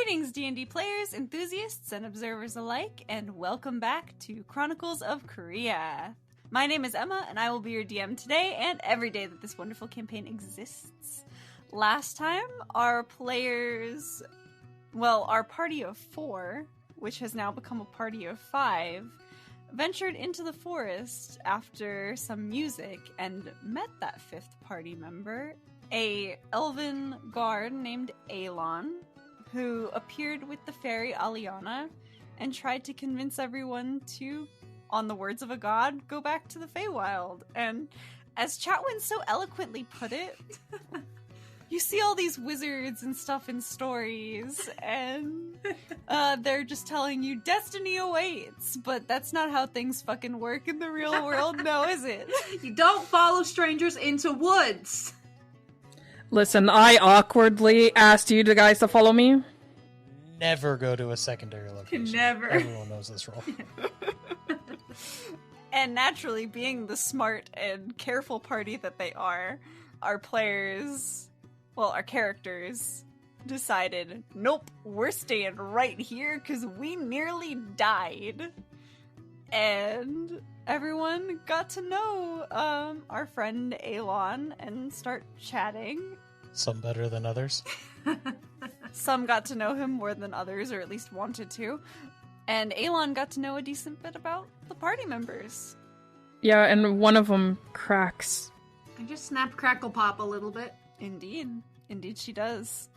Greetings, D&D players, enthusiasts, and observers alike, and welcome back to Chronicles of Korea. My name is Emma, and I will be your DM today and every day that this wonderful campaign exists. Last time, our party of 4, which has now become a party of 5, ventured into the forest after some music and met that 5th party member, a elven guard named Aelon, who appeared with the fairy Aliana and tried to convince everyone to, on the words of a god, go back to the Feywild. And as Chatwin so eloquently put it, you see all these wizards and stuff in stories, and they're just telling you destiny awaits, but that's not how things fucking work in the real world, no, is it? You don't follow strangers into woods! Listen, I awkwardly asked you guys to follow me. Never go to a secondary location. Never. Everyone knows this rule. And naturally, being the smart and careful party that they are, our characters decided, nope, we're staying right here because we nearly died. And everyone got to know our friend Aelon and start chatting. Some better than others. Some got to know him more than others, or at least wanted to. And Aelon got to know a decent bit about the party members. Yeah, and one of them cracks. I just snap, crackle, pop a little bit. Indeed. Indeed she does.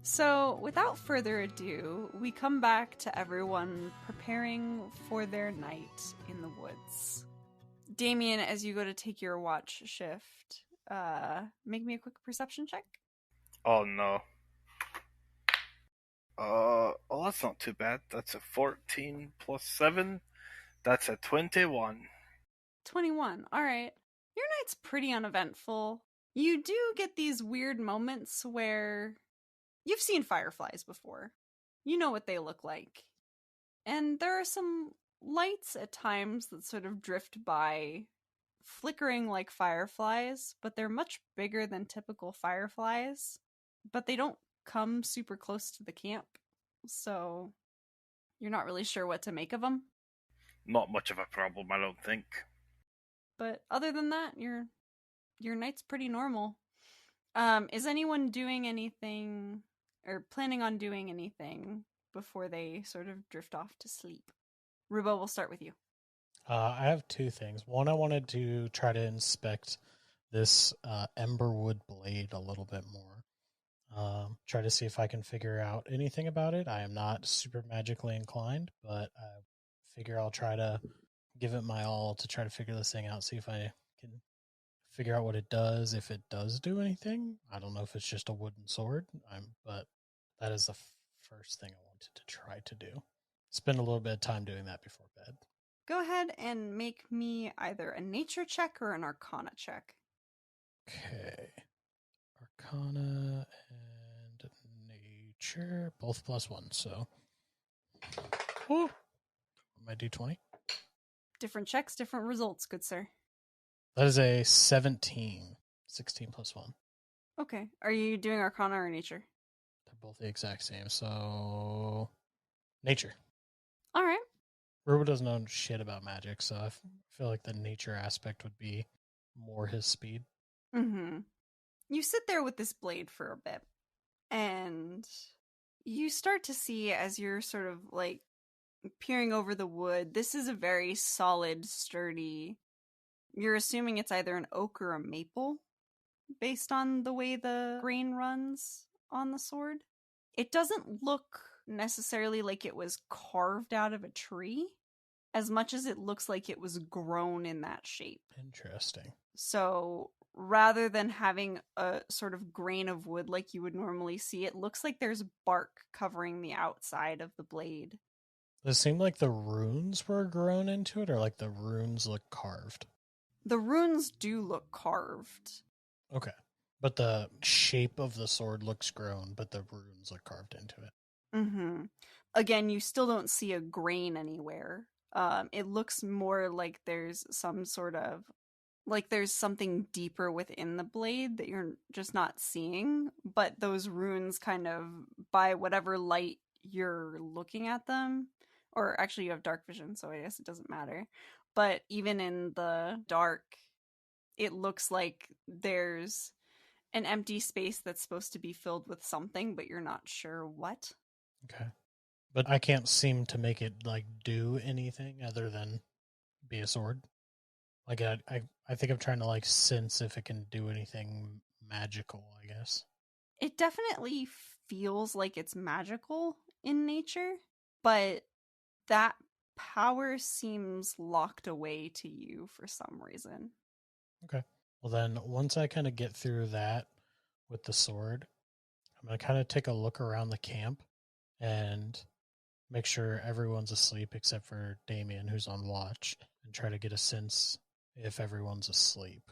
So, without further ado, we come back to everyone preparing for their night in the woods. Damien, as you go to take your watch shift, make me a quick perception check. Oh no. That's not too bad. That's a 14 plus 7. That's a 21. 21, alright. Your night's pretty uneventful. You do get these weird moments where you've seen fireflies before. You know what they look like. And there are some lights at times that sort of drift by, flickering like fireflies, but they're much bigger than typical fireflies. But they don't come super close to the camp, so you're not really sure what to make of them. Not much of a problem, I don't think. But other than that, your night's pretty normal. Is anyone doing anything, or planning on doing anything, before they sort of drift off to sleep? Rubo, we'll start with you. I have two things. One, I wanted to try to inspect this Emberwood blade a little bit more. Try to see if I can figure out anything about it. I am not super magically inclined, but I figure I'll try to give it my all to try to figure this thing out, see if I can figure out what it does, if it does do anything. I don't know if it's just a wooden sword, but that is the first thing I wanted to try to do. Spend a little bit of time doing that before bed. Go ahead and make me either a nature check or an arcana check. Okay. Arcana and nature, both +1, so. Woo. My D20. Different checks, different results, good sir. That is a 17. 16 +1. Okay. Are you doing arcana or nature? They're both the exact same, so. Nature. Alright. Rubo doesn't know shit about magic, so I feel like the nature aspect would be more his speed. Mm-hmm. You sit there with this blade for a bit, and you start to see, as you're sort of like peering over the wood, this is a very solid, sturdy, you're assuming it's either an oak or a maple, based on the way the grain runs on the sword. It doesn't look necessarily like it was carved out of a tree, as much as it looks like it was grown in that shape. Interesting. So rather than having a sort of grain of wood like you would normally see, it looks like there's bark covering the outside of the blade. Does it seem like the runes were grown into it, or like the runes look carved? The runes do look carved. Okay. But the shape of the sword looks grown, but the runes look carved into it. Mm-hmm. Again, you still don't see a grain anywhere. It looks more like there's some sort of, like there's something deeper within the blade that you're just not seeing, but those runes kind of by whatever light you're looking at them. Or actually, you have dark vision, so I guess it doesn't matter. But even in the dark, it looks like there's an empty space that's supposed to be filled with something, but you're not sure what. Okay. But I can't seem to make it, like, do anything other than be a sword. Like, I think I'm trying to, like, sense if it can do anything magical, I guess. It definitely feels like it's magical in nature, but that power seems locked away to you for some reason. Okay. Well, then, once I kind of get through that with the sword, I'm going to kind of take a look around the camp and make sure everyone's asleep except for Damien, who's on watch, and try to get a sense if everyone's asleep.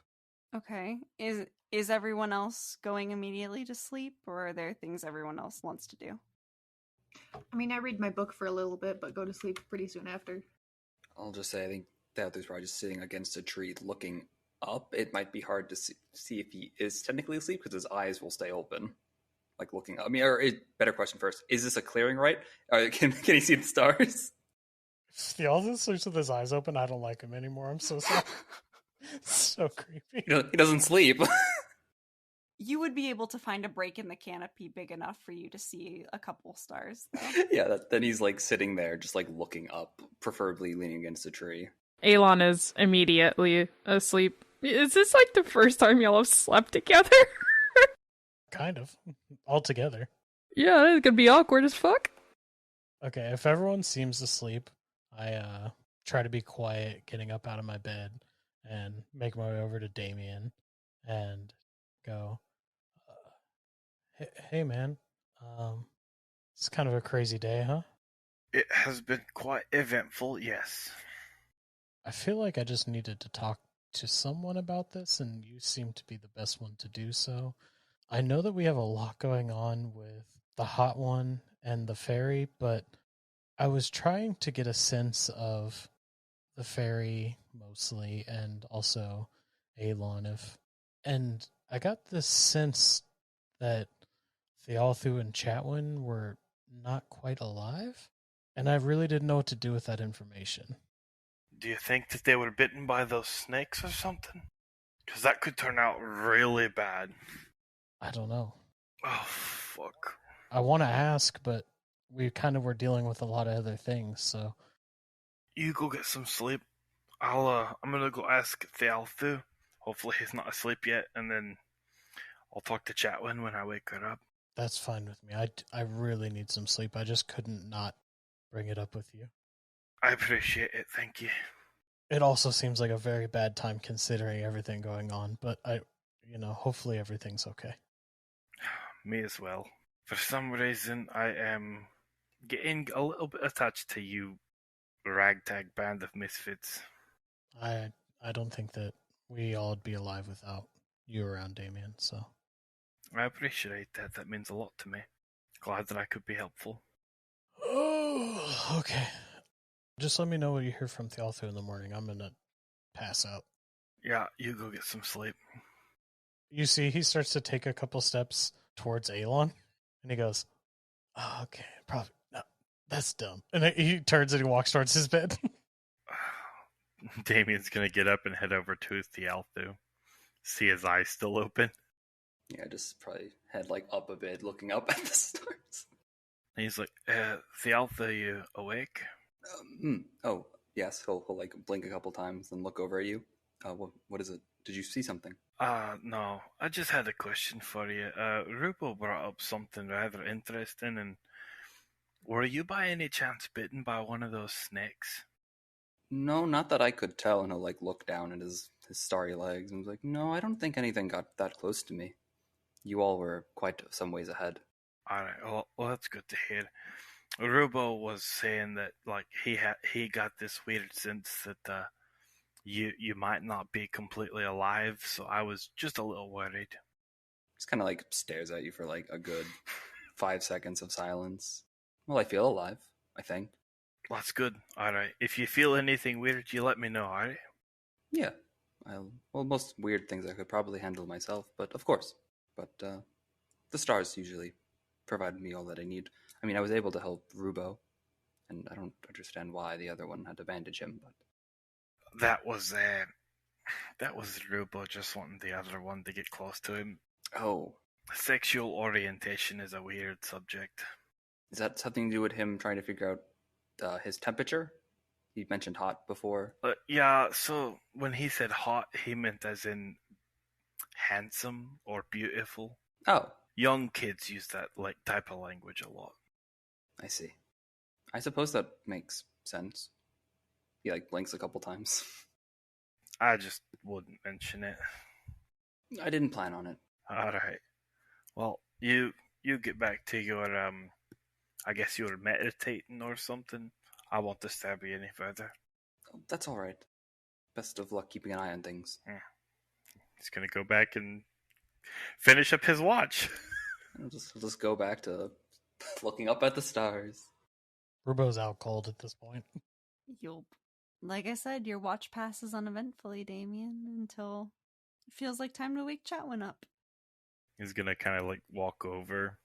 Okay. Is everyone else going immediately to sleep, or are there things everyone else wants to do? I mean, I read my book for a little bit, but go to sleep pretty soon after. I'll just say I think Theodore's probably just sitting against a tree looking up. It might be hard to see if he is technically asleep because his eyes will stay open, like looking up. I mean, better question first. Is this a clearing, right? Can he see the stars? If the Alden sleeps with his eyes open, I don't like him anymore. I'm so sorry. It's so creepy. He doesn't sleep. You would be able to find a break in the canopy big enough for you to see a couple stars, though. Yeah, then he's like sitting there, just like looking up, preferably leaning against a tree. Elon is immediately asleep. Is this like the first time y'all have slept together? Kind of. All together. Yeah, it could be awkward as fuck. Okay, if everyone seems asleep, I try to be quiet, getting up out of my bed, and make my way over to Damien and go, hey man, it's kind of a crazy day, huh? It has been quite eventful, yes. I feel like I just needed to talk to someone about this, and you seem to be the best one to do so. I know that we have a lot going on with the Hot One and the Fairy, but I was trying to get a sense of the Fairy mostly, and also Alon, and I got this sense that Thealthu and Chatwin were not quite alive, and I really didn't know what to do with that information. Do you think that they were bitten by those snakes or something? Because that could turn out really bad. I don't know. Oh, fuck. I want to ask, but we kind of were dealing with a lot of other things, so... You go get some sleep. I'm gonna go ask Thealthu. Hopefully he's not asleep yet, and then I'll talk to Chatwin when I wake her up. That's fine with me. I really need some sleep. I just couldn't not bring it up with you. I appreciate it, thank you. It also seems like a very bad time considering everything going on, but hopefully everything's okay. Me as well. For some reason, I am getting a little bit attached to you, ragtag band of misfits. I don't think that we all would be alive without you around, Damien, so... I appreciate that. That means a lot to me. Glad that I could be helpful. Oh, okay. Just let me know what you hear from Thealthu in the morning. I'm gonna pass out. Yeah, you go get some sleep. You see, he starts to take a couple steps towards Alon, and he goes, oh, okay, probably, no, that's dumb. And then he turns and he walks towards his bed. Damien's gonna get up and head over to Thealthu. See his eyes still open. Yeah, just probably head like up a bit, looking up at the stars. And he's like, Thealthu, you awake? Oh, yes, he'll like blink a couple times and look over at you. What is it? Did you see something? No. I just had a question for you. Rupo brought up something rather interesting, and were you by any chance bitten by one of those snakes? No, not that I could tell. And he'll like look down at his starry legs and was like, no, I don't think anything got that close to me. You all were quite some ways ahead. Alright, well that's good to hear. Rubo was saying that like he got this weird sense that you might not be completely alive, so I was just a little worried. Just kind of like stares at you for like a good 5 seconds of silence. Well, I feel alive, I think. That's good. Alright, if you feel anything weird, you let me know, alright? Yeah. Well, most weird things I could probably handle myself, but of course. But the stars usually provided me all that I need. I mean, I was able to help Rubo, and I don't understand why the other one had to bandage him, but That was Rubo just wanting the other one to get close to him. oh, Sexual orientation is a weird subject. is that something to do with him trying to figure out his temperature? He mentioned hot before. Yeah, so when he said hot, he meant as in handsome or beautiful. Oh, Young kids use that type of language a lot. I see. I suppose that makes sense. He blinks a couple times. I just wouldn't mention it. I didn't plan on it. Alright. Well, you get back to your I guess you were meditating or something. I won't disturb you any further. That's all right. Best of luck keeping an eye on things. He's gonna go back and finish up his watch. I'll just go back to looking up at the stars. Rubo's out cold at this point. Yup. Like I said, your watch passes uneventfully, Damien, until it feels like time to wake Chatwin up. He's gonna kind of walk over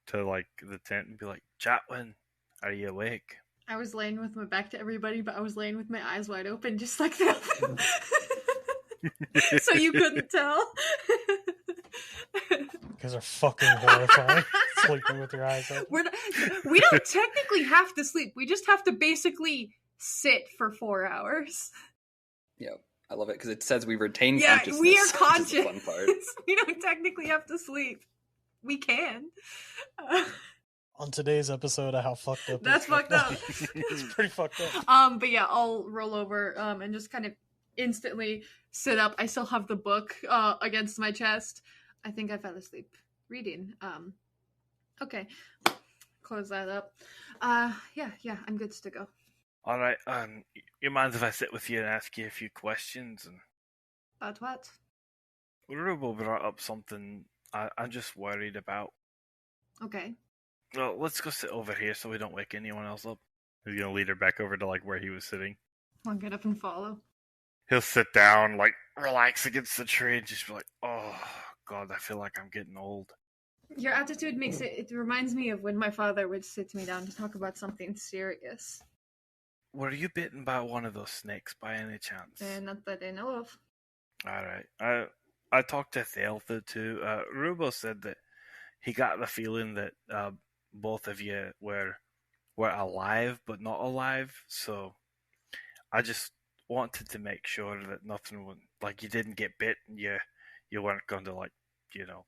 to the tent and be like, Chatwin, are you awake? I was laying with my back to everybody, but I was laying with my eyes wide open, just like that. So you couldn't tell. You guys are fucking horrifying. Sleeping with your eyes open. We don't technically have to sleep. We just have to basically sit for 4 hours. Yeah, I love it because it says we retain Yeah, consciousness. we are Which conscious. is the fun part. We don't technically have to sleep. We can. On today's episode of How Fucked Up That's Is fucked up. It's pretty fucked up. But yeah, I'll roll over and just kind of instantly sit up. I still have the book against my chest. I think I fell asleep reading. Okay. Close that up. Yeah, I'm good to go. All right. You mind if I sit with you and ask you a few questions? And About what? Rubo brought up something I'm just worried about. Okay. Well, let's go sit over here so we don't wake anyone else up. He's gonna lead her back over to where he was sitting. I'll get up and follow. He'll sit down, relax against the tree, and just be like, "Oh God, I feel like I'm getting old." Your attitude makes it reminds me of when my father would sit me down to talk about something serious. Were you bitten by one of those snakes by any chance? Not that I know of. All right. I talked to Theltha too. Rubo said that he got the feeling that both of you were alive but not alive. So I just wanted to make sure that nothing would you didn't get bit and you weren't going to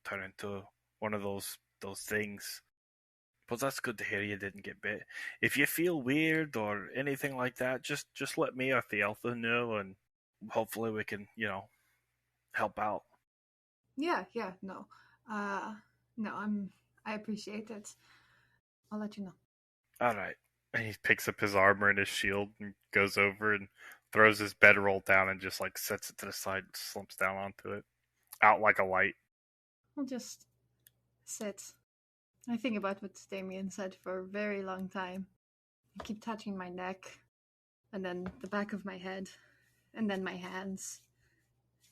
turn into one of those things. But that's good to hear you didn't get bit. If you feel weird or anything like that, just let me or Theltha know, and hopefully we can help out. Yeah, no. No, I appreciate it. I'll let you know. All right. And he picks up his armor and his shield and goes over and throws his bedroll down and just sets it to the side and slumps down onto it. Out like a light. I'll just sit. I think about what Damien said for a very long time. I keep touching my neck, and then the back of my head, and then my hands.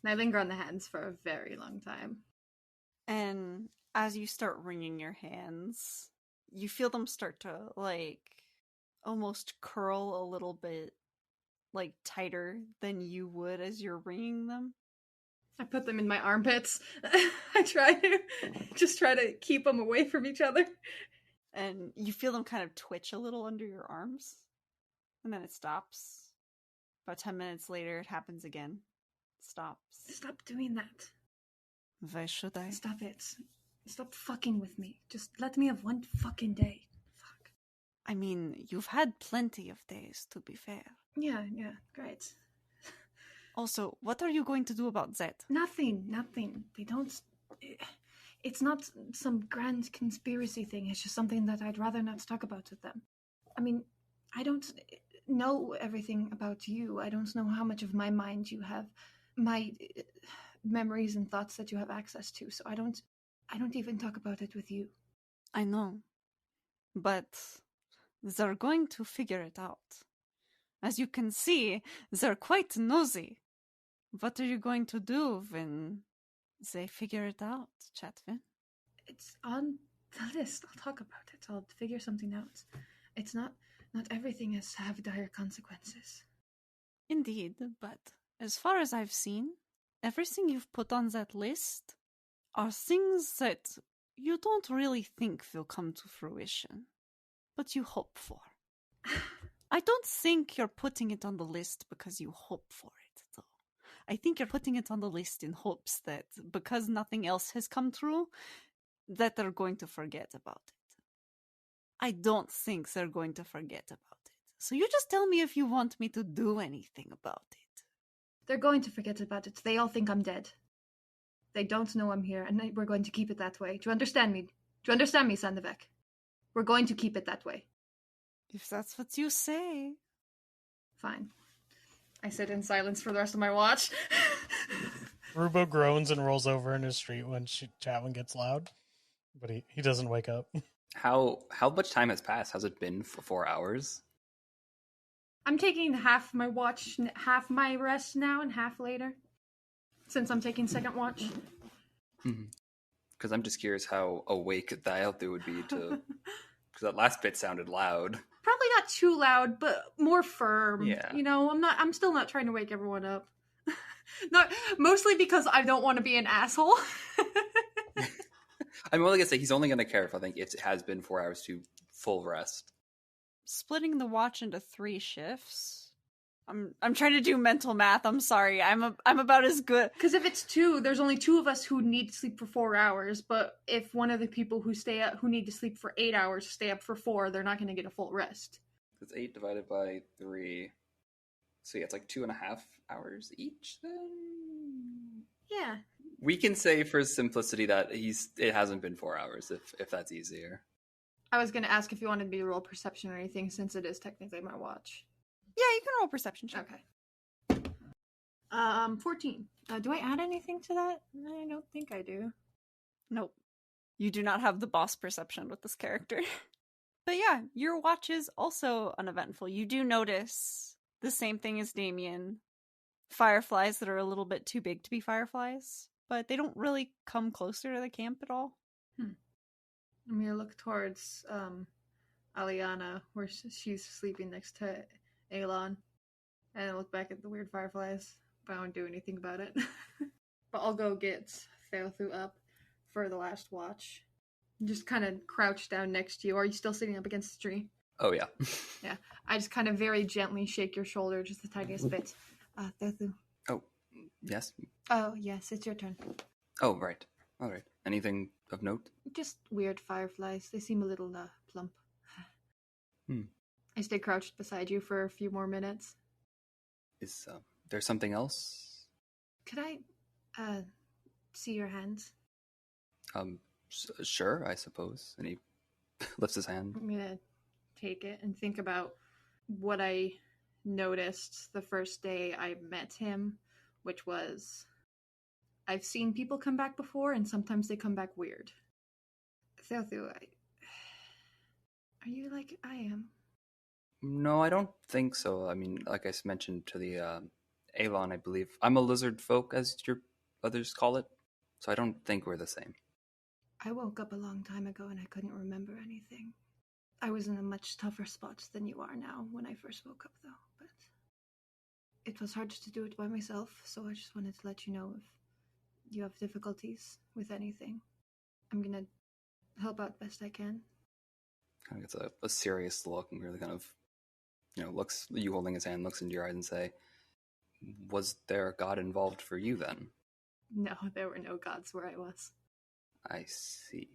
And I linger on the hands for a very long time. And as you start wringing your hands, you feel them start to almost curl a little bit tighter than you would as you're wringing them. I put them in my armpits. I try to keep them away from each other. And you feel them kind of twitch a little under your arms. And then it stops. About 10 minutes later, it happens again. Stops. Stop doing that. Why should I? Stop it. Stop fucking with me. Just let me have one fucking day. Fuck. I mean, you've had plenty of days, to be fair. Yeah, great. Also, what are you going to do about Zed? Nothing. They don't... It's not some grand conspiracy thing. It's just something that I'd rather not talk about with them. I mean, I don't know everything about you. I don't know how much of my mind you have, my memories and thoughts that you have access to. So I don't even talk about it with you. I know. But they're going to figure it out. As you can see, they're quite nosy. What are you going to do when they figure it out, Chatwin? It's on The list. I'll talk about it. I'll figure something out. It's not everything has to have dire consequences. Indeed, but as far as I've seen, everything you've put on that list are things that you don't really think will come to fruition, but you hope for. I don't think you're putting it on the list because you hope for it, though. I think you're putting it on the list in hopes that because nothing else has come true, that they're going to forget about it. I don't think they're going to forget about it. So you just tell me if you want me to do anything about it. They're going to forget about it. They all think I'm dead. They don't know I'm here, and we're going to keep it that way. Do you understand me? Do you understand me, Sandevek? We're going to keep it that way. If that's what you say. Fine. I sit in silence for the rest of my watch. Rubo groans and rolls over in his street when Chatwin gets loud, but he doesn't wake up. How much time has passed? Has it been for 4 hours? I'm taking half my watch, half my rest now, and half later. Since I'm taking second watch. Because I'm just curious how awake Dialthu would be to... Because that last bit sounded loud. Probably not too loud, but more firm. Yeah. You know, I'm still not trying to wake everyone up. Not mostly because I don't want to be an asshole. I'm only gonna say he's only gonna care if I think it has been 4 hours to full rest. Splitting the watch into 3 shifts. I'm trying to do mental math. I'm sorry. I'm about as good. Because if it's 2, there's only 2 of us who need to sleep for 4 hours. But if one of the people who need to sleep for 8 hours stay up for 4, they're not going to get a full rest. It's 8 divided by 3. So yeah, it's like 2.5 hours each then? Yeah. We can say for simplicity that it hasn't been 4 hours if that's easier. I was going to ask if you wanted me to roll perception or anything since it is technically my watch. Yeah, you can roll perception check. Okay. 14. Do I add anything to that? I don't think I do. Nope. You do not have the boss perception with this character. But yeah, your watch is also uneventful. You do notice the same thing as Damien. Fireflies that are a little bit too big to be fireflies, but they don't really come closer to the camp at all. I'm going to look towards Aliana, where she's sleeping next to Elon, and I look back at the weird fireflies, but I don't do anything about it. But I'll go get Theothu up for the last watch. Just kind of crouch down next to you. Are you still sitting up against the tree? Oh, yeah. Yeah. I just kind of very gently shake your shoulder, just the tiniest bit. Theothu. Oh, yes? Oh, yes, it's your turn. Oh, right. All right. Anything of note? Just weird fireflies. They seem a little plump. I stay crouched beside you for a few more minutes. Is there something else? Could I see your hands? Sure, I suppose. And he lifts his hand. I'm gonna take it and think about what I noticed the first day I met him, which was I've seen people come back before, and sometimes they come back weird. Theothu, are you like I am? No, I don't think so. I mean, like I mentioned to the Elon, I believe, I'm a lizard folk, as your others call it, so I don't think we're the same. I woke up a long time ago and I couldn't remember anything. I was in a much tougher spot than you are now when I first woke up, though, but it was hard to do it by myself, so I just wanted to let you know if you have difficulties with anything. I'm gonna help out best I can. Kind of gets a serious look and really kind of, looks, you holding his hand, looks into your eyes and say, was there a god involved for you then? No, there were no gods where I was. I see.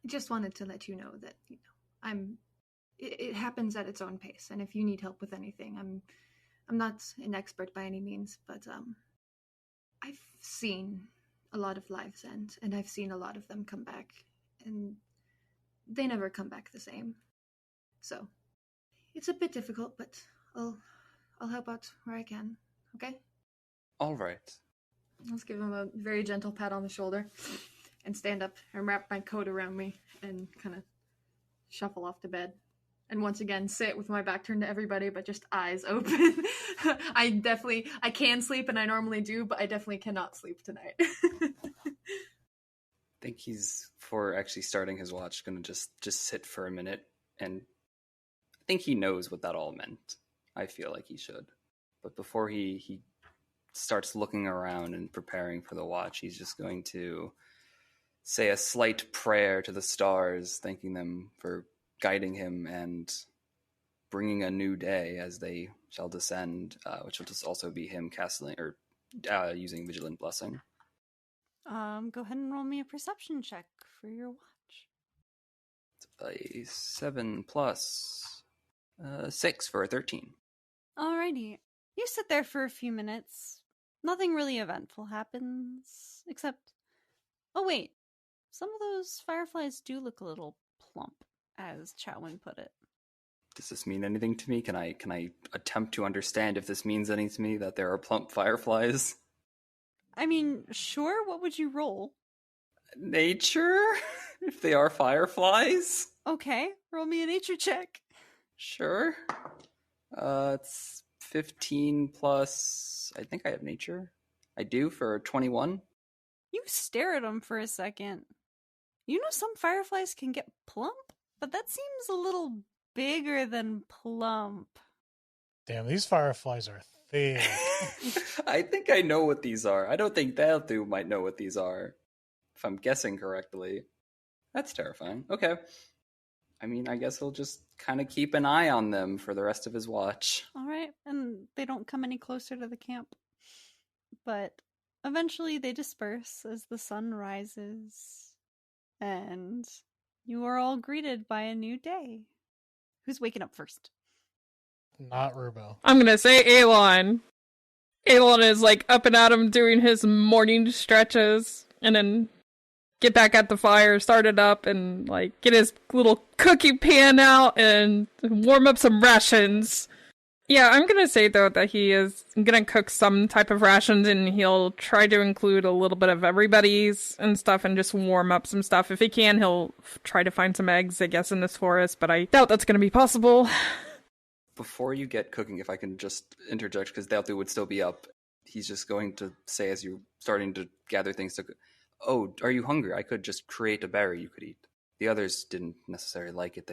I just wanted to let you know that, it happens at its own pace, and if you need help with anything, I'm not an expert by any means, but I've seen a lot of lives end, and I've seen a lot of them come back, and they never come back the same. So it's a bit difficult, but I'll help out where I can. Okay? All right. Let's give him a very gentle pat on the shoulder and stand up and wrap my coat around me and kind of shuffle off to bed. And once again, sit with my back turned to everybody, but just eyes open. I can sleep, and I normally do, but I definitely cannot sleep tonight. think he's, for actually starting his watch, going to just sit for a minute, and I think he knows what that all meant. I feel like he should. But before he starts looking around and preparing for the watch, he's just going to say a slight prayer to the stars, thanking them for guiding him and bringing a new day as they shall descend, which will just also be him casting or using Vigilant Blessing. Go ahead and roll me a perception check for your watch. A 7 plus 6 for a 13. Alrighty. You sit there for a few minutes. Nothing really eventful happens, except... Oh wait, some of those fireflies do look a little plump, as Chatwin put it. Does this mean anything to me? Can I attempt to understand if this means anything to me, that there are plump fireflies? I mean, sure, what would you roll? Nature? If they are fireflies? Okay, roll me a nature check. Sure. It's 15 plus... I think I have nature. I do, for 21. You stare at them for a second. You know some fireflies can get plump, but that seems a little bigger than plump. Damn, these fireflies are thick. I think I know what these are. I don't think Dalthu might know what these are, if I'm guessing correctly. That's terrifying. Okay. I mean, I guess he'll just kind of keep an eye on them for the rest of his watch. Alright, and they don't come any closer to the camp. But eventually they disperse as the sun rises. And you are all greeted by a new day. Who's waking up first? Not Rubo. I'm gonna say Alon. Alon is like up and at him doing his morning stretches, and then get back at the fire, start it up, and like get his little cookie pan out and warm up some rations. Yeah, I'm gonna say though that he is gonna cook some type of rations, and he'll try to include a little bit of everybody's and stuff, and just warm up some stuff. If he can, he'll try to find some eggs, I guess, in this forest, but I doubt that's gonna be possible. Before you get cooking, if I can just interject, because Dalthu would still be up, he's just going to say, as you're starting to gather things to... Oh, are you hungry? I could just create a berry you could eat. The others didn't necessarily like it.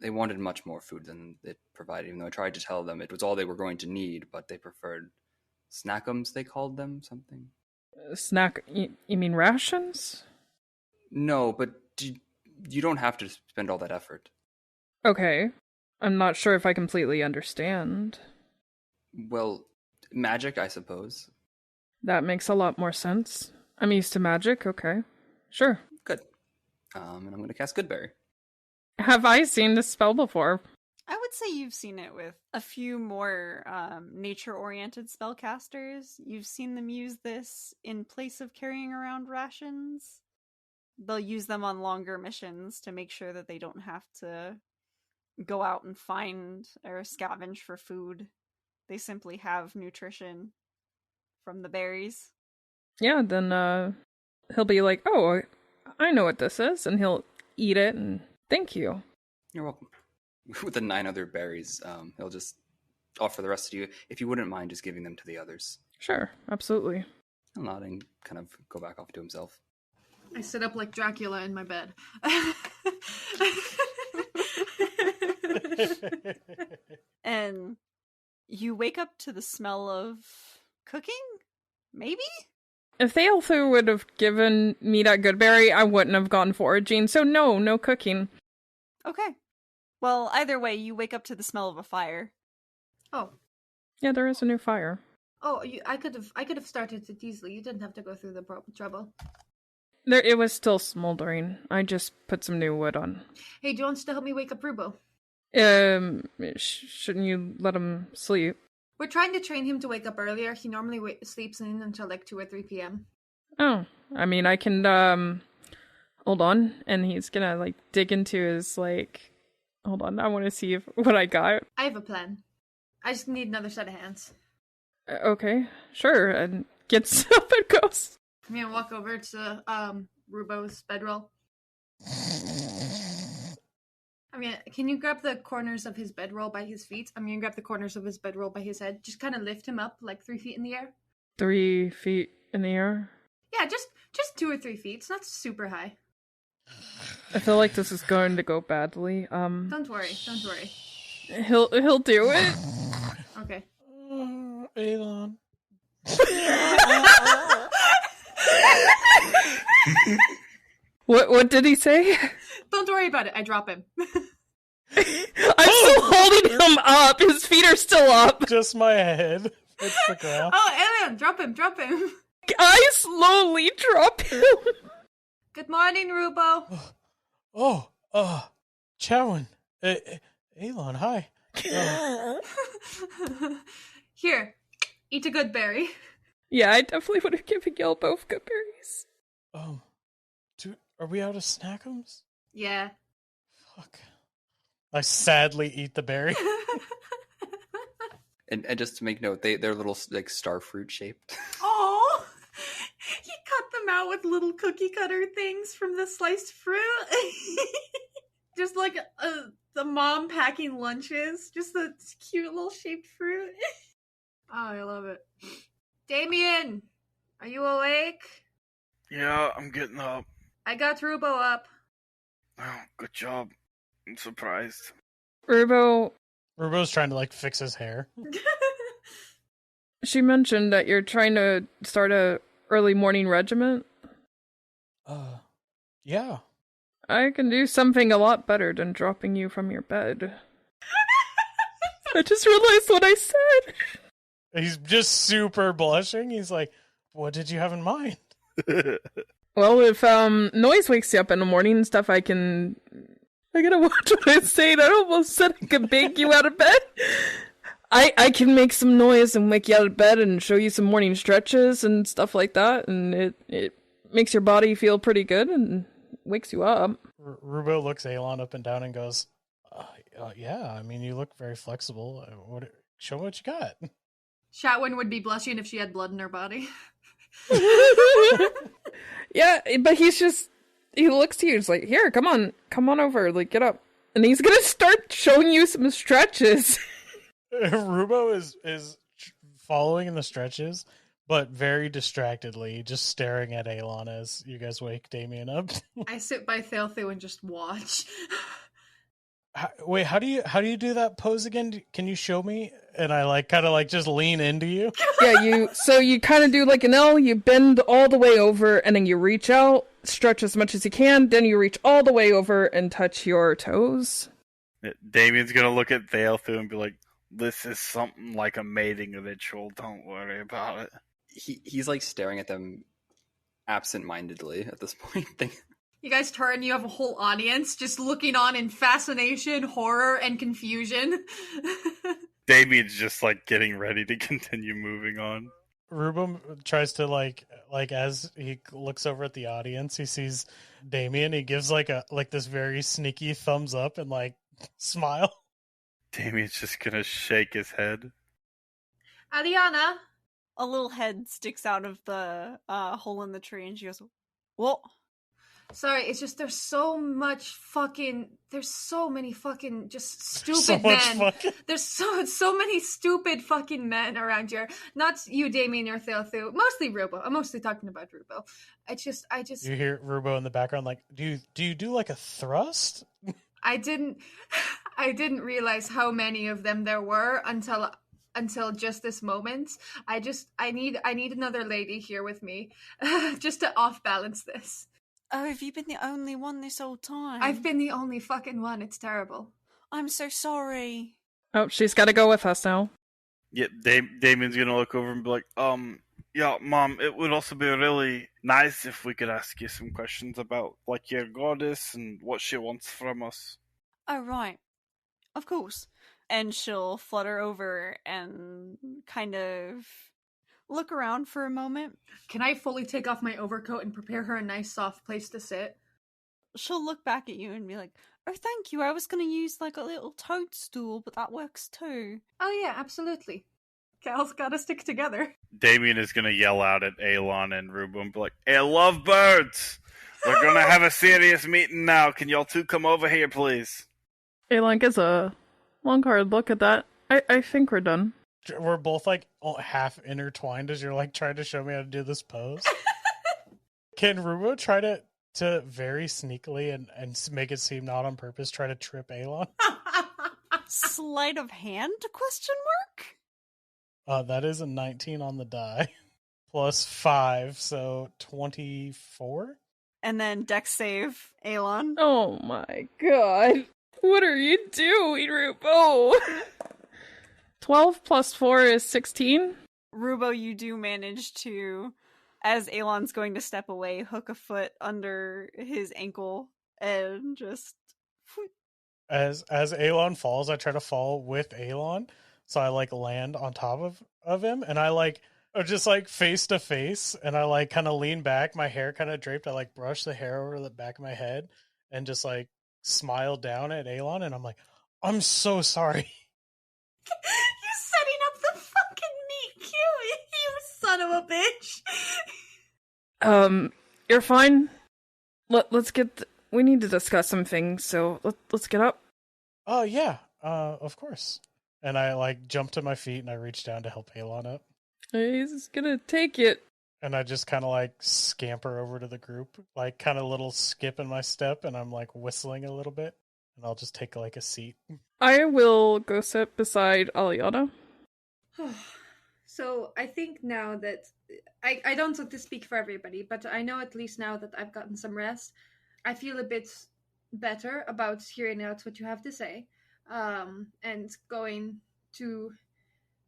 They wanted much more food than it provided, even though I tried to tell them it was all they were going to need, but they preferred snackums, they called them, something. Snack? You mean rations? No, but you don't have to spend all that effort. Okay. I'm not sure if I completely understand. Well, magic, I suppose. That makes a lot more sense. I'm used to magic, okay. Sure. Good. And I'm going to cast Goodberry. Have I seen this spell before? I would say you've seen it with a few more nature-oriented spellcasters. You've seen them use this in place of carrying around rations. They'll use them on longer missions to make sure that they don't have to go out and find or scavenge for food. They simply have nutrition from the berries. Yeah, then he'll be like, oh, I know what this is, and he'll eat it, and thank you. You're welcome. With the 9 other berries, he'll just offer the rest of you, if you wouldn't mind just giving them to the others. Sure, absolutely. He'll nod and kind of go back off to himself. I sit up like Dracula in my bed. And you wake up to the smell of cooking? Maybe? If Thalthu would have given me that good berry, I wouldn't have gone foraging, so no cooking. Okay. Well, either way, you wake up to the smell of a fire. Oh. Yeah, there is a new fire. Oh, I could have started it easily. You didn't have to go through the trouble. It was still smoldering. I just put some new wood on. Hey, do you want to help me wake up Rubo? Shouldn't you let him sleep? We're trying to train him to wake up earlier. He normally sleeps in until like 2 or 3 p.m. Oh, I mean, I can, hold on. And he's gonna, like, dig into his, like, hold on, I want to see what I got. I have a plan. I just need another set of hands. Okay, sure. And gets up and goes. I'm gonna walk over to, Rubo's bedroll. I mean, can you grab the corners of his bedroll by his feet? I'm gonna grab the corners of his bedroll by his head. Just kind of lift him up like 3 feet in the air. 3 feet in the air? Yeah, just 2 or 3 feet. It's not super high. I feel like this is going to go badly. Don't worry. He'll do it. Okay. Elon. What did he say? Don't worry about it. I drop him. I'm still holding him up. His feet are still up. Just my head. It's the ground. Oh, Alien, drop him. I slowly drop him. Good morning, Rubo. Chowan. Elon, hi. Here, eat a good berry. Yeah, I definitely would have given y'all both good berries. Are we out of snackums? Yeah. Fuck. I sadly eat the berry. And just to make note, they're little like star fruit shaped. Oh, he cut them out with little cookie cutter things from the sliced fruit. Just like the mom packing lunches. Just the cute little shaped fruit. Oh, I love it. Damien, are you awake? Yeah, I'm getting up. I got Rubo up. Oh, good job. I'm surprised. Rubo's trying to fix his hair. She mentioned that you're trying to start a early morning regiment. Yeah. I can do something a lot better than dropping you from your bed. I just realized what I said. He's just super blushing. He's like, what did you have in mind? Well, if noise wakes you up in the morning and stuff, I gotta watch what I say. I almost said I could bake you out of bed. I can make some noise and wake you out of bed and show you some morning stretches and stuff like that, and it makes your body feel pretty good and wakes you up. Rubo looks Elon up and down and goes, yeah, I mean, you look very flexible. Show me what you got. Shatwin would be blushing if she had blood in her body. Yeah, but he looks to you, he's like, here, come on over, get up. And he's gonna start showing you some stretches. Rubo is following in the stretches, but very distractedly, just staring at Elon as you guys wake Damien up. I sit by Thalthu and just watch. Wait, how do you do that pose again? Can you show me? And I kind of just lean into you. Yeah, you kind of do like an L, you bend all the way over, and then you reach out, stretch as much as you can, then you reach all the way over and touch your toes. Damien's gonna look at Thalthu and be like, this is something like a mating ritual, don't worry about it. He's staring at them absent-mindedly at this point. You guys turn, you have a whole audience just looking on in fascination, horror, and confusion. Damien's just getting ready to continue moving on. Ruben tries to as he looks over at the audience, he sees Damien. He gives this very sneaky thumbs up and smile. Damien's just gonna shake his head. Aliana, A little head sticks out of the hole in the tree, and she goes, "What?" sorry, it's just there's so many fucking just stupid men. There's so many stupid fucking men around here. Not you, Damien, or Thalthu. Mostly Rubo. I'm mostly talking about Rubo. I just You hear Rubo in the background do you do a thrust? I didn't realize how many of them there were until just this moment. I need another lady here with me just to off balance this. Oh, have you been the only one this whole time? I've been the only fucking one. It's terrible. I'm so sorry. Oh, she's got to go with us now. Yeah, Damien's gonna look over and be like, yeah, Mom, it would also be really nice if we could ask you some questions about, your goddess and what she wants from us. Oh, right. Of course. And she'll flutter over and kind of look around for a moment. Can I fully take off my overcoat and prepare her a nice soft place to sit? She'll look back at you and be like, "Oh, thank you. I was going to use a little toadstool, but that works too." Oh yeah, absolutely. Cal's gotta stick together. Damien is gonna yell out at Elon and Rubo and be like, "Hey, lovebirds! We're gonna have a serious meeting now. Can y'all two come over here, please?" Elon gives a long hard look at that. I think we're done. We're both half intertwined as you're trying to show me how to do this pose. Can Rubo try to very sneakily and make it seem not on purpose try to trip Alon? Sleight of hand? Question mark? That is a 19 on the die. Plus 5, so 24? And then dex save, Alon. Oh my god. What are you doing, Rubo? 12 plus 4 is 16. Rubo, you do manage to, as Alon's going to step away, hook a foot under his ankle and just... As Alon falls, I try to fall with Alon, so I land on top of him, and I just face to face, and I kind of lean back, my hair kind of draped, I brush the hair over the back of my head, and just smile down at Alon, and I'm like, I'm so sorry. You're setting up the fucking meet cute, you son of a bitch. You're fine. Let's get. We need to discuss some things, so let's get up. Oh yeah, of course. And I jump to my feet and I reach down to help Alon up. He's gonna take it. And I just kind of scamper over to the group, kind of little skip in my step, and I'm whistling a little bit, and I'll just take a seat. I will go sit beside Aliana. So I think now that I don't want to speak for everybody, but I know at least now that I've gotten some rest, I feel a bit better about hearing out what you have to say, and going to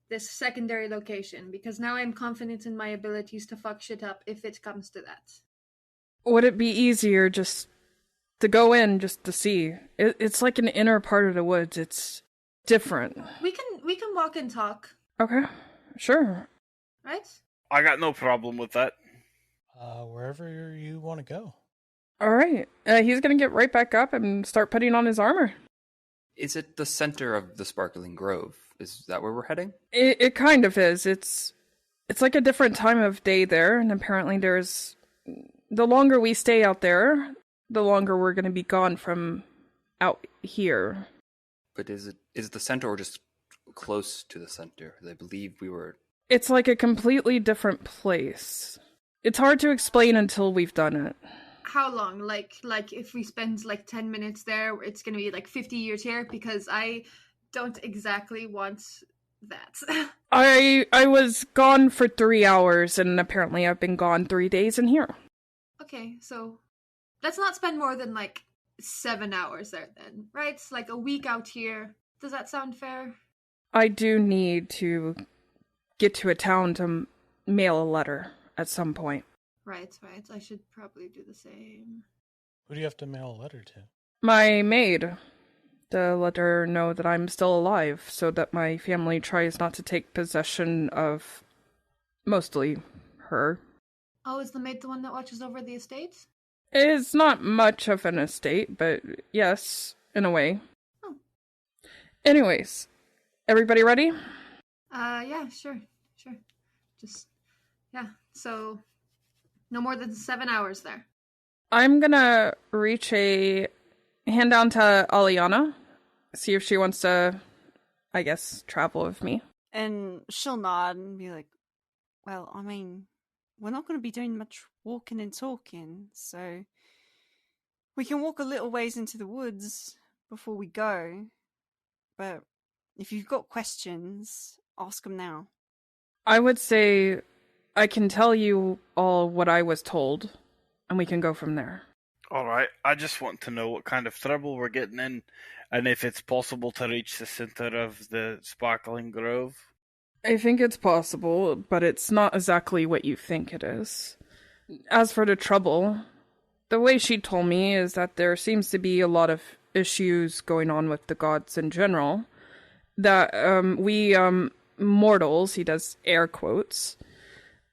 this secondary location, because now I'm confident in my abilities to fuck shit up if it comes to that. Would it be easier just to go in just to see? It's like an inner part of the woods. It's different. We can walk and talk. Okay, sure. Right? I got no problem with that. Wherever you want to go. All right. He's gonna get right back up and start putting on his armor. Is it the center of the Sparkling Grove? Is that where we're heading? It kind of is. It's like a different time of day there, and apparently there's... The longer we stay out there, the longer we're gonna be gone from out here. But is it the center or just close to the center? I believe we were... It's like a completely different place. It's hard to explain until we've done it. How long? Like if we spend 10 minutes there, it's gonna be 50 years here, because I don't exactly want that. I was gone for 3 hours, and apparently I've been gone 3 days in here. Okay, so let's not spend more than 7 hours there then, right? It's a week out here. Does that sound fair? I do need to get to a town to mail a letter at some point. Right. I should probably do the same. Who do you have to mail a letter to? My maid. To let her know that I'm still alive, so that my family tries not to take possession of mostly her. Oh, is the maid the one that watches over the estate? It's not much of an estate, but yes, in a way. Oh. Anyways, everybody ready? Yeah, sure. Just, yeah, so no more than 7 hours there. I'm gonna reach a hand down to Aliana, see if she wants to, I guess, travel with me. And she'll nod and be like, well, I mean, we're not going to be doing much walking and talking, so we can walk a little ways into the woods before we go. But if you've got questions, ask them now. I would say I can tell you all what I was told, and we can go from there. Alright, I just want to know what kind of trouble we're getting in, and if it's possible to reach the center of the Sparkling Grove. I think it's possible, but it's not exactly what you think it is. As for the trouble, the way she told me is that there seems to be a lot of issues going on with the gods in general, that we mortals, he does air quotes,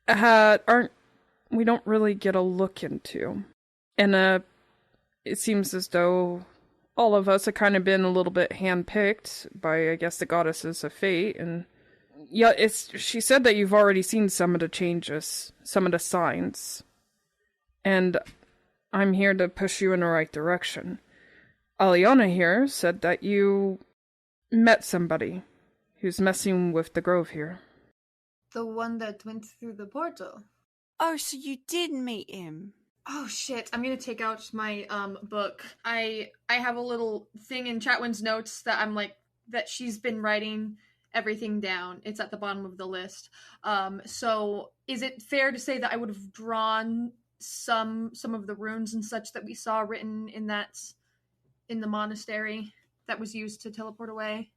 we don't really get a look into. And it seems as though all of us have kind of been a little bit handpicked by, I guess, the goddesses of fate. And yeah, she said that you've already seen some of the changes, some of the signs. And I'm here to push you in the right direction. Aliana here said that you met somebody who's messing with the grove here. The one that went through the portal? Oh, so you did meet him? Oh shit, I'm gonna take out my book. I have a little thing in Chatwin's notes that I'm like that she's been writing everything down. It's at the bottom of the list. So is it fair to say that I would have drawn some of the runes and such that we saw written in the monastery that was used to teleport away?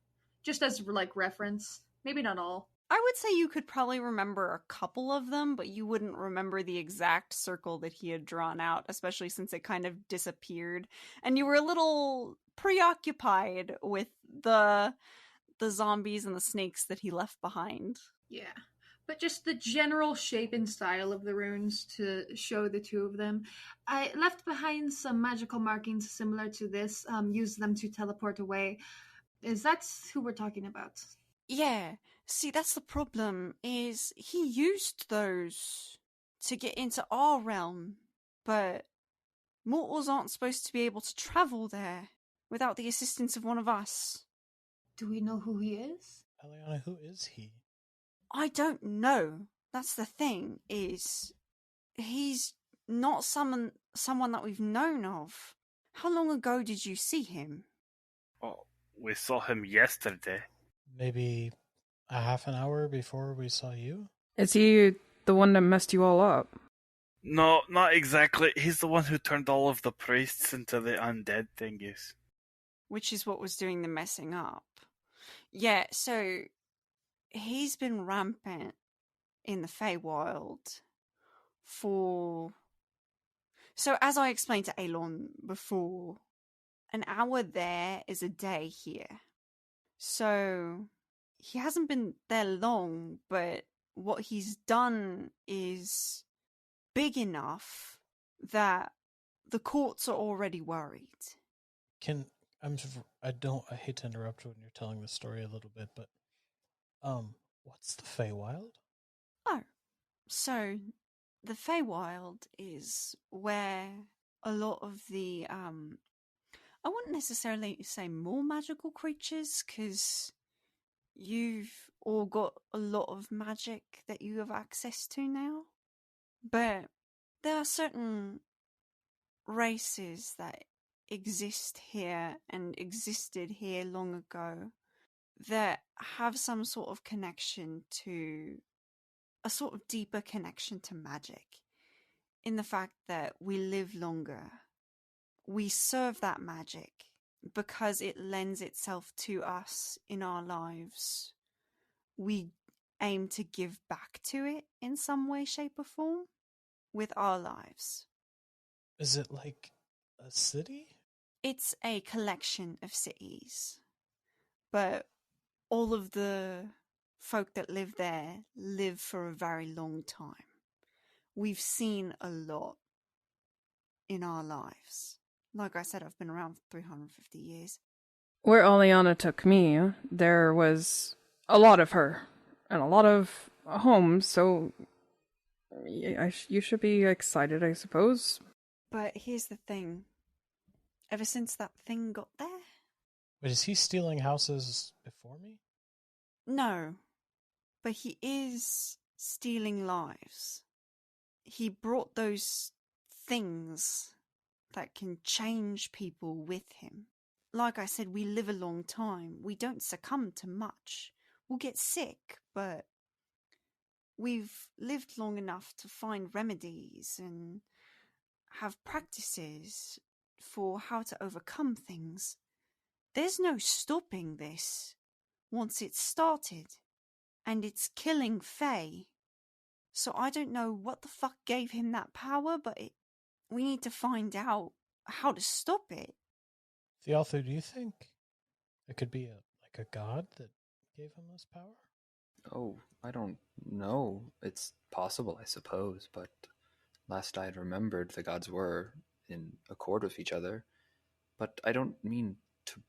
Just as like reference. Maybe not all. I would say you could probably remember a couple of them, but you wouldn't remember the exact circle that he had drawn out, especially since it kind of disappeared. And you were a little preoccupied with the zombies and the snakes that he left behind. Yeah. But just the general shape and style of the runes to show the two of them. I left behind some magical markings similar to this, used them to teleport away. Is that who we're talking about? Yeah. See, that's the problem, is he used those to get into our realm, but mortals aren't supposed to be able to travel there without the assistance of one of us. Do we know who he is? Eliana, who is he? I don't know. That's the thing, is he's not someone that we've known of. How long ago did you see him? Oh, we saw him yesterday. Maybe a half an hour before we saw you? Is he the one that messed you all up? No, not exactly. He's the one who turned all of the priests into the undead thingies. Which is what was doing the messing up. Yeah, so he's been rampant in the Feywild for... So as I explained to Aelon before, an hour there is a day here. So he hasn't been there long, but what he's done is big enough that the courts are already worried. I hate to interrupt when you're telling the story a little bit, but what's the Feywild? Oh, so the Feywild is where a lot of the I wouldn't necessarily say more magical creatures, because you've all got a lot of magic that you have access to now. But there are certain races that exist here and existed here long ago that have some sort of connection to a sort of deeper connection to magic, in the fact that we live longer. We serve that magic because it lends itself to us in our lives. We aim to give back to it in some way, shape, or form with our lives. Is it like a city? It's a collection of cities, but all of the folk that live there live for a very long time. We've seen a lot in our lives. Like I said, I've been around for 350 years. Where Oleana took me, there was a lot of her and a lot of homes, so you should be excited, I suppose. But here's the thing. Ever since that thing got there? But is he stealing houses before me? No. But he is stealing lives. He brought those things that can change people with him. Like I said, we live a long time. We don't succumb to much. We'll get sick, but we've lived long enough to find remedies and have practices for how to overcome things. There's no stopping this once it's started, and it's killing Fae. So I don't know what the fuck gave him that power, but we need to find out how to stop it. Thealthu, do you think it could be a god that gave him this power? Oh, I don't know. It's possible, I suppose, but last I had remembered, the gods were in accord with each other. But I don't mean to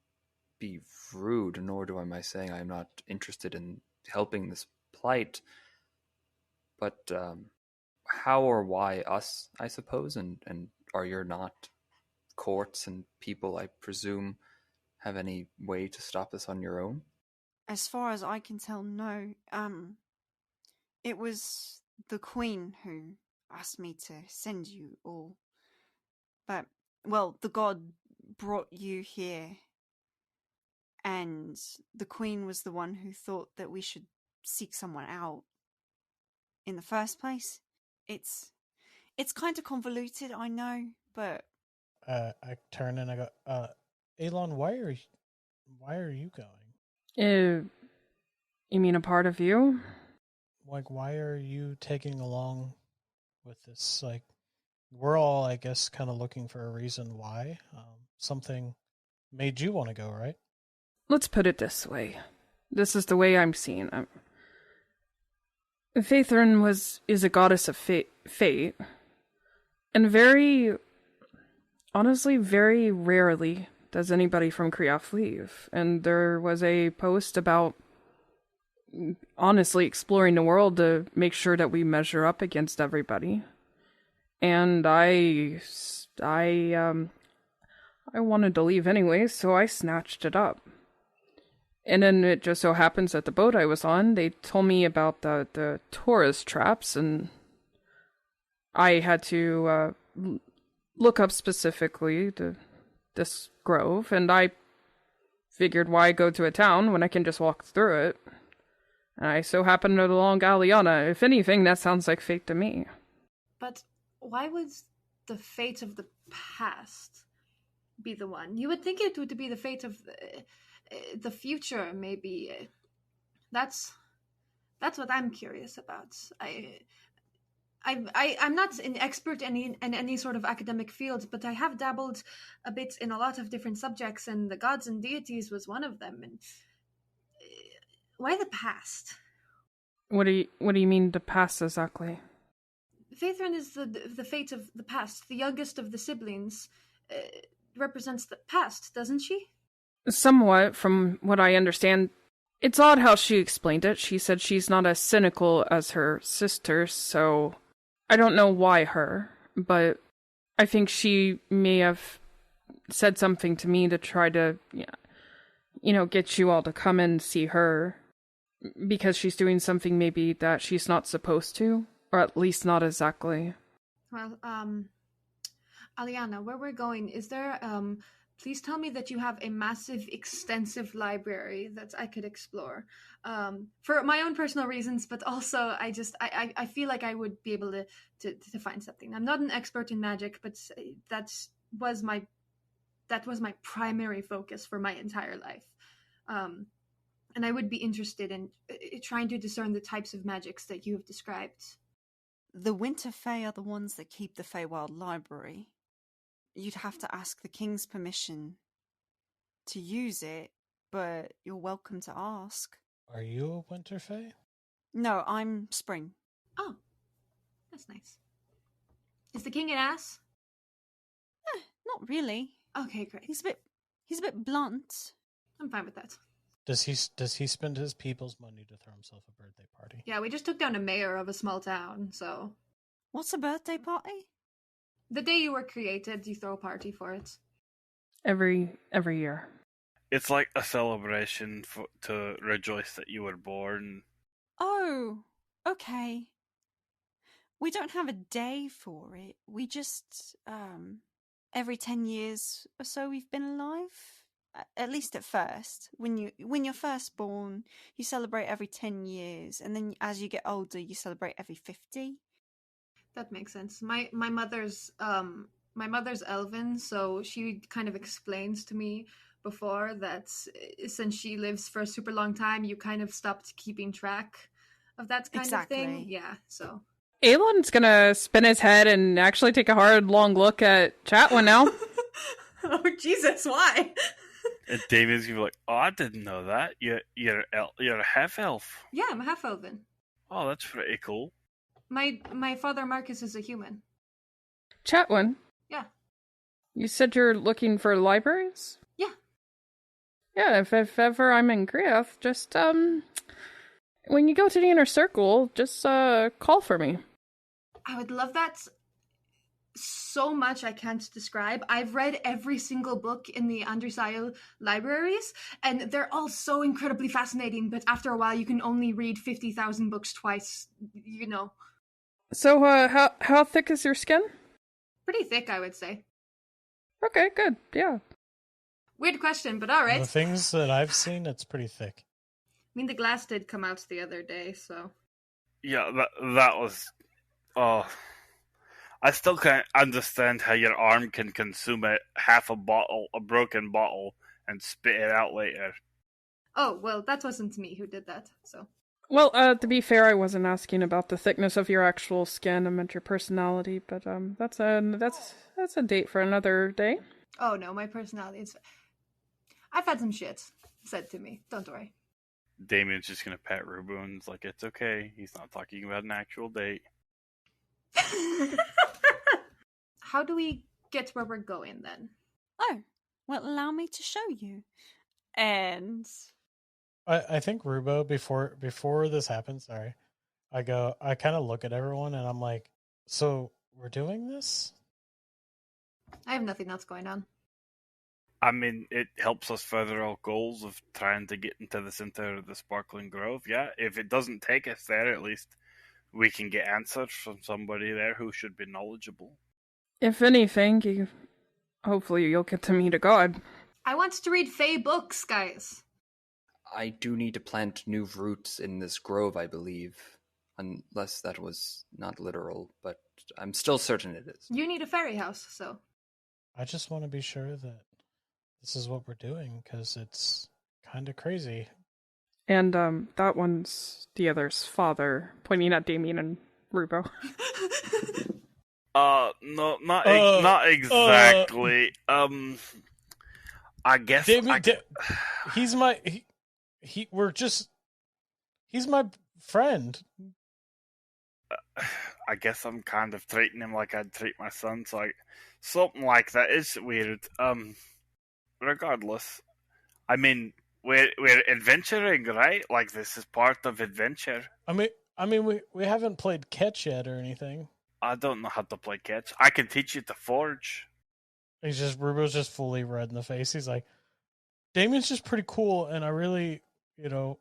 be rude, nor am I saying I'm not interested in helping this plight. But how or why us, I suppose, and are your not courts and people, I presume, have any way to stop this on your own? As far as I can tell, no. It was the Queen who asked me to send you all. But, well, the god brought you here. And the queen was the one who thought that we should seek someone out in the first place. It's kind of convoluted, I know, but... I turn and I go, Elon, why are you going? You mean a part of you? Like, why are you taking along with this? Like, we're all, I guess, kind of looking for a reason why. Something made you want to go, right? Let's put it this way. This is the way I'm seeing it. Phaethron is a goddess of fate, and honestly, very rarely does anybody from Kriaf leave. And there was a post about honestly exploring the world to make sure that we measure up against everybody. And I wanted to leave anyway, so I snatched it up. And then it just so happens that the boat I was on, they told me about the tourist traps, and I had to look up specifically this grove, and I figured why go to a town when I can just walk through it. And I so happened to along Aliana. If anything, that sounds like fate to me. But why would the fate of the past be the one? You would think it would be the fate of the future, maybe. That's what I'm curious about. I'm not an expert in any sort of academic field, but I have dabbled a bit in a lot of different subjects, and the gods and deities was one of them. And why the past? What do you mean the past exactly? Phaethron is the fate of the past. The youngest of the siblings represents the past, doesn't she? Somewhat, from what I understand. It's odd how she explained it. She said she's not as cynical as her sister, so I don't know why her, but I think she may have said something to me to try to, get you all to come and see her, because she's doing something maybe that she's not supposed to, or at least not exactly. Well, Aliana, where we're going, is there, please tell me that you have a massive, extensive library that I could explore. For my own personal reasons, but also I feel like I would be able to find something. I'm not an expert in magic, but that was my primary focus for my entire life. And I would be interested in trying to discern the types of magics that you have described. The Winter Fae are the ones that keep the Feywild Library. You'd have to ask the king's permission to use it, but you're welcome to ask. Are you a Winter Fae? No, I'm Spring. Oh, that's nice. Is the king an ass? Not really. Okay, great. He's a bit blunt. I'm fine with that. Does he spend his people's money to throw himself a birthday party? Yeah, we just took down a mayor of a small town, so... What's a birthday party? The day you were created, you throw a party for it. Every year. It's like a celebration to rejoice that you were born. Oh, okay. We don't have a day for it. We just, every 10 years or so we've been alive. At least at first. When you're first born, you celebrate every 10 years. And then as you get older, you celebrate every 50. That makes sense. My mother's Elven, so she kind of explains to me before that since she lives for a super long time, you kind of stopped keeping track of that kind of thing. Yeah, so. Aelon's gonna spin his head and actually take a hard, long look at Chatwin now. Oh, Jesus, why? And David's gonna be like, "Oh, I didn't know that. You're a half elf." Yeah, I'm a half Elven. Oh, that's pretty cool. My father Marcus is a human. Chatwin? Yeah. You said you're looking for libraries? Yeah. Yeah, if ever I'm in Griff, just, when you go to the inner circle, just, call for me. I would love that so much I can't describe. I've read every single book in the Andrysile libraries, and they're all so incredibly fascinating, but after a while you can only read 50,000 books twice, you know. So, how thick is your skin? Pretty thick, I would say. Okay, good. Yeah. Weird question, but alright. The things that I've seen, it's pretty thick. I mean, the glass did come out the other day, so... Yeah, that was. Oh, I still can't understand how your arm can consume half a broken bottle, and spit it out later. Oh, well, that wasn't me who did that, so... Well, to be fair, I wasn't asking about the thickness of your actual skin. I meant your personality, but that's a date for another day. Oh, no, my personality is... I've had some shit said to me, don't worry. Damien's just gonna pat Rubo and it's like, it's okay. He's not talking about an actual date. How do we get where we're going, then? Oh, well, allow me to show you. And I think Rubo, before this happens, sorry, I kind of look at everyone and I'm like, so we're doing this? I have nothing else going on. I mean, it helps us further our goals of trying to get into the center of the Sparkling Grove. Yeah, if it doesn't take us there, at least we can get answers from somebody there who should be knowledgeable. If anything, hopefully you'll get to meet a god. I want to read Fae books, guys. I do need to plant new roots in this grove, I believe. Unless that was not literal, but I'm still certain it is. You need a fairy house, so... I just want to be sure that this is what we're doing, because it's kind of crazy. And that one's the other's father, pointing at Damien and Rubo. No, not exactly. I guess Damien, he's my he's my friend. I guess I'm kind of treating him like I'd treat my son, so something like that is weird. Regardless, I mean, we're adventuring, right? Like, this is part of adventure. I mean, we haven't played catch yet or anything. I don't know how to play catch. I can teach you to forge. Rubo's just fully red in the face. He's like, Damien's just pretty cool, and I really, Yeah.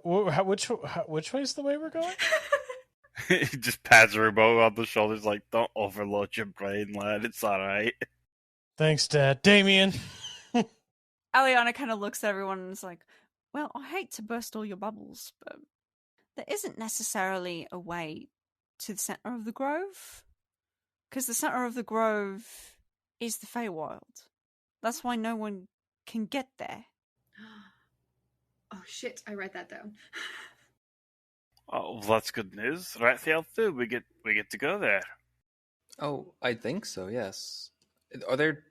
Which way's the way we're going? He just pats Rubo on the shoulders like, don't overload your brain, lad. It's alright. Thanks, Dad. Damien. Aliana kind of looks at everyone and is like, well, I hate to burst all your bubbles, but there isn't necessarily a way to the center of the grove. Because the center of the grove is the Feywild. That's why no one can get there. Oh shit, I write that down. Oh, well, that's good news. Right, Thialthu? We get to go there. Oh, I think so, yes. Are there...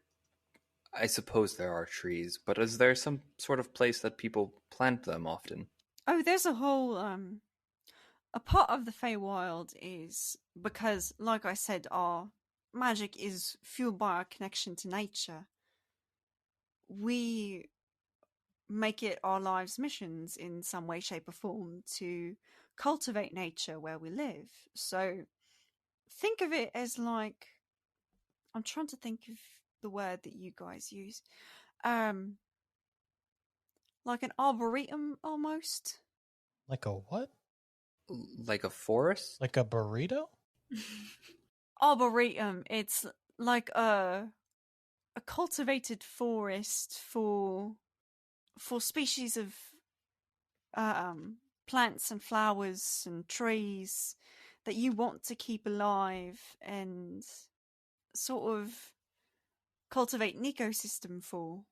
I suppose there are trees, but is there some sort of place that people plant them often? Oh, there's a whole, a part of the Feywild is, because, like I said, our magic is fueled by our connection to nature. We make it our lives' missions in some way, shape, or form to cultivate nature where we live. So think of it as like, I'm trying to think of the word that you guys use. Like an arboretum almost. Like a what? Like a forest? Like a burrito? Arboretum, it's like a cultivated forest for species of plants and flowers and trees that you want to keep alive and sort of cultivate an ecosystem for.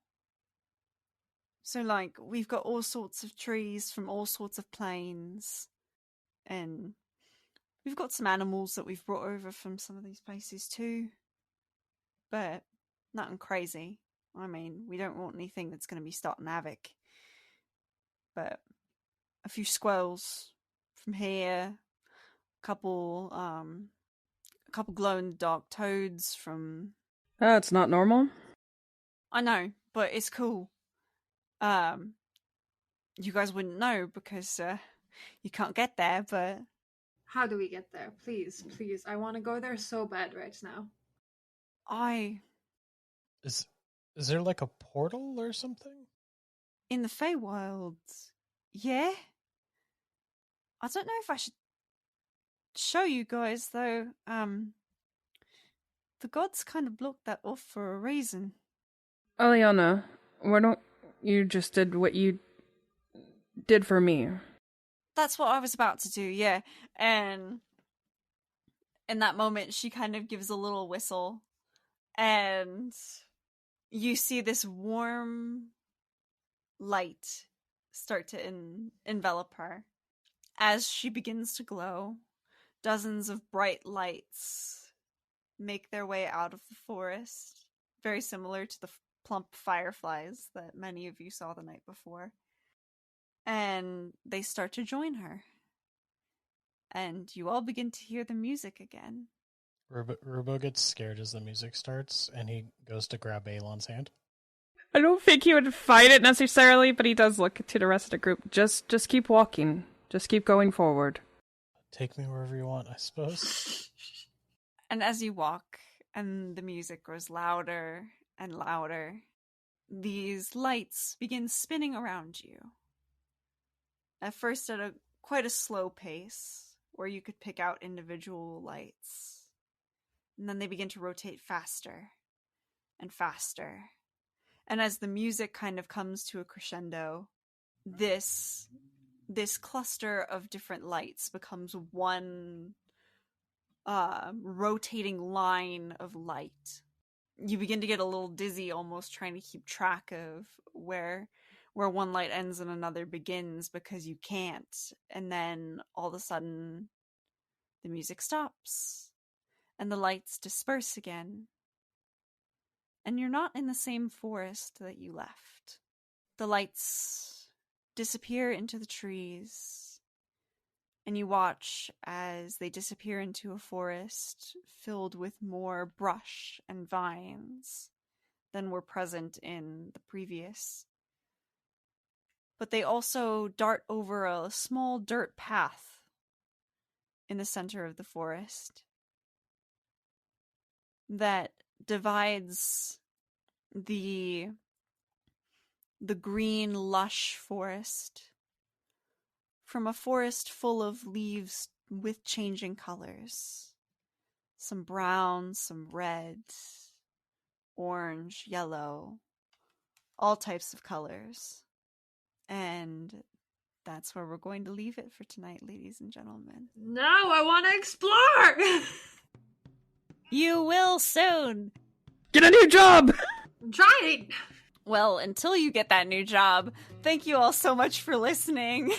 So, like, we've got all sorts of trees from all sorts of plains, and we've got some animals that we've brought over from some of these places too, but nothing crazy. I mean, we don't want anything that's going to be starting havoc, but a few squirrels from here, a couple glow-in-the-dark toads from... That's not normal. I know, but it's cool. You guys wouldn't know because you can't get there, but... How do we get there? Please, please. I want to go there so bad right now. Is there like a portal or something? In the Feywild, yeah? I don't know if I should show you guys, though. The The gods kind of blocked that off for a reason. Aliana, why don't you just did what you did for me? That's what I was about to do, yeah. And in that moment, she kind of gives a little whistle, and you see this warm light start to envelop her. As she begins to glow, dozens of bright lights make their way out of the forest, very similar to the plump fireflies that many of you saw the night before. And they start to join her. And you all begin to hear the music again. Rubo gets scared as the music starts, and he goes to grab Aelon's hand. I don't think he would fight it necessarily, but he does look to the rest of the group. Just keep walking. Just keep going forward. Take me wherever you want, I suppose. And as you walk, and the music grows louder and louder, these lights begin spinning around you. At first at quite a slow pace, where you could pick out individual lights. And then they begin to rotate faster and faster. And as the music kind of comes to a crescendo, this cluster of different lights becomes one rotating line of light. You begin to get a little dizzy, almost trying to keep track of where one light ends and another begins, because you can't. And then all of a sudden, the music stops, and the lights disperse again. And you're not in the same forest that you left. The lights disappear into the trees, and you watch as they disappear into a forest filled with more brush and vines than were present in the previous. But they also dart over a small dirt path in the center of the forest that divides the green, lush forest from a forest full of leaves with changing colors. Some brown, some red, orange, yellow, all types of colors. And that's where we're going to leave it for tonight, ladies and gentlemen. No, I want to explore! You will soon! Get a new job! I'm trying! Well, until you get that new job, thank you all so much for listening.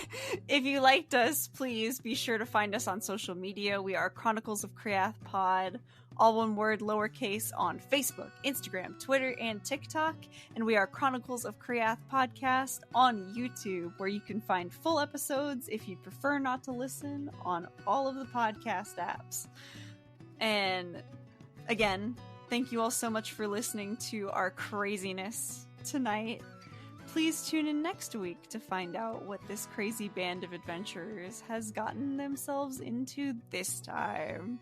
If you liked us, please be sure to find us on social media. We are Chronicles of Kriath Pod, all one word, lowercase, on Facebook, Instagram, Twitter, and TikTok. And we are Chronicles of Kriath Podcast on YouTube, where you can find full episodes if you'd prefer not to listen on all of the podcast apps. And again, thank you all so much for listening to our craziness tonight. Please tune in next week to find out what this crazy band of adventurers has gotten themselves into this time.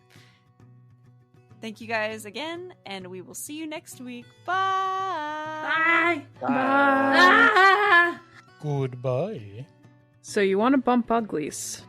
Thank you guys again, and we will see you next week. Bye! Bye! Bye. Ah! Goodbye. So you want to bump uglies?